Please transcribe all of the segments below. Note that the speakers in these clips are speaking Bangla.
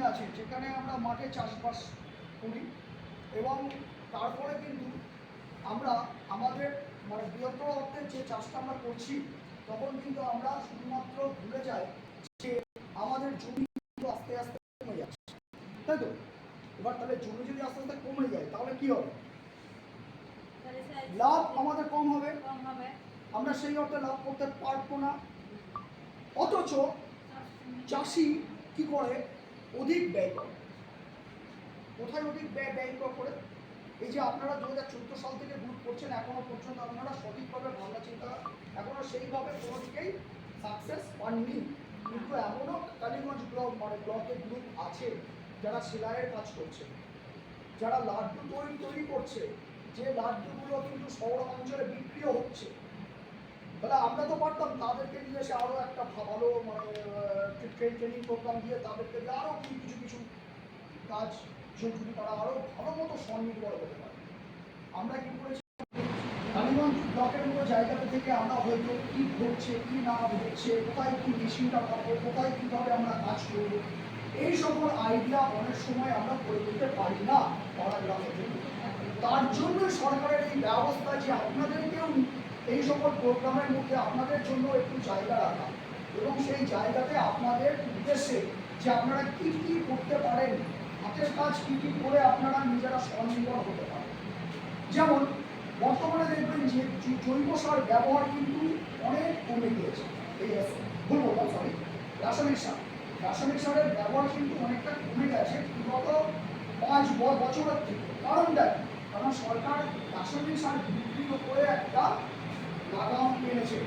আছে যেখানে আমরা মাঠে চাষবাস করি এবং তারপরে কিন্তু আমরা আমাদের মানে বৃহত্তর অর্থে যে চাষটা আমরা করছি তখন কিন্তু আমরা শুধুমাত্র ভুলে যাই যে আমাদের জমি কিন্তু আস্তে আস্তে কমে যাচ্ছে, তাই তো? এবার তাহলে জমি যদি আস্তে আস্তে কমে যায় তাহলে কি হবে? লাভ আমাদের কম হবে, আমরা সেই অর্থে লাভ করতে পারবো না। অথচ চাষি কি করে? অধিক ব্যয় করে। কোথায় অধিক ব্যয় করে? এই যে আপনারা 2014 সাল থেকে গ্রুপ করছেন, এখনো পর্যন্ত আপনারা সঠিকভাবে ভাবনা চিন্তা এখনো সেইভাবে কোনো দিকেই সাকসেস পাননি। কিন্তু এমনও কালীগঞ্জ ব্লক মানে ব্লকের গ্রুপ আছে যারা সেলাইয়ের কাজ করছে, যারা লাড্ডু তৈরি করছে, যে লাড্ডুগুলো কিন্তু শহর অঞ্চলে বিক্রিও হচ্ছে। তাহলে আমরা তো পারতাম তাদেরকে নিয়ে এসে আরও একটা ভালো মানে ট্রেনিং প্রোগ্রাম দিয়ে তাদেরকে দিয়ে আরও কিছু কাজ যদি তারা আরও ভালো মতো স্বনির্ভর হতে পারে। আমরা কি করেছি, কালীগঞ্জ ব্লকের মতো জায়গাটা থেকে আমরা হয়তো কী ঘটছে কী না ঘটছে, কোথায় কী মেশিনটা পাবো, কোথায় কীভাবে আমরা কাজ করবো, এই সকল আইডিয়া অনেক সময় আমরা করে দিতে পারি না পাড়া গ্রামের জন্য। তার জন্য সরকারের এই ব্যবস্থা যে আপনাদেরকেও এই সকল প্রোগ্রামের মধ্যে আপনাদের জন্য একটু জায়গা রাখা এবং সেই জায়গাতে আপনাদের উদ্দেশ্যে যে আপনারা কী কী করতে পারেন, হাতের কাজ কী কী করে আপনারা নিজেরা স্বনির্ভর হতে পারেন। যেমন বর্তমানে দেখবেন যে জৈব সার ব্যবহার কিন্তু অনেক কমে গিয়েছে। এই সরি রাসায়নিক সারের ব্যবহার কিন্তু অনেকটা কমে গেছে গত 5 বছরের থেকে। কারণ দেখেন, কারণ সরকার রাসায়নিক সার বিক্রি করে একটা লাগাম এনেছে।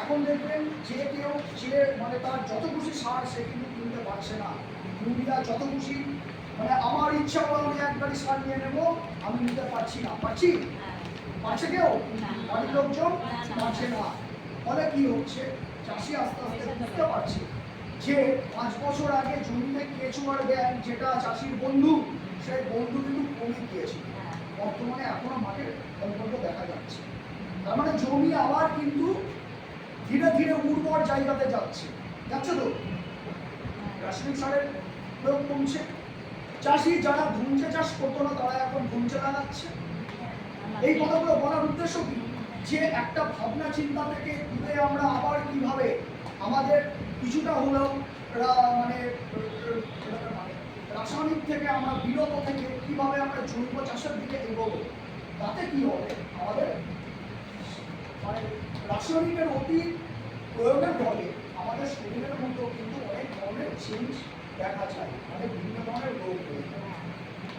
এখন দেখবেন যে কেউ যে মানে তার যত খুশি সার সে কিন্তু কিনতে পারছে না। ইউরিয়া যত খুশি মানে আমার ইচ্ছা করে আমি এক গাড়ি সার নিয়ে নেবো, আমি নিতে পারছি না। পারছে কেউ? বাড়ির লোকজন পারছে না। ফলে কি হচ্ছে, চাষি আস্তে আস্তে বুঝতে পারছে যে 5 বছর আগে জমিতে কেঁচুয়ার ব্যাগ যেটা চাষির বন্ধু, সেই বন্ধু কিন্তু কমে গিয়েছে। বর্তমানে এখনো মাঠের অন্তত দেখা যাচ্ছে। তার মানে জমি আবার কিন্তু ধীরে ধীরে উর্বর জায়গাতে যাচ্ছে তো। রাসায়নিক সারের প্রয়োগ কমছে। চাষি যারা ধুমচে চাষ করতো না তারা এখন ধুমচে লাগাচ্ছে। এই কথাগুলো বলার উদ্দেশ্য কি, যে একটা ভাবনা চিন্তা থেকে দূরে আমরা আবার কিভাবে আমাদের কিছুটা হলেও মানে রাসায়নিক থেকে আমরা বিরত থেকে কিভাবে আমরা জৈব চাষের দিকে এগোবো। তাতে কি হবে, আমাদের মানে রাসায়নিকের অতি প্রয়োগের ফলে আমাদের শরীরের মধ্যেও কিন্তু অনেক ধরনের চেঞ্জ দেখা যায়, মানে বিভিন্ন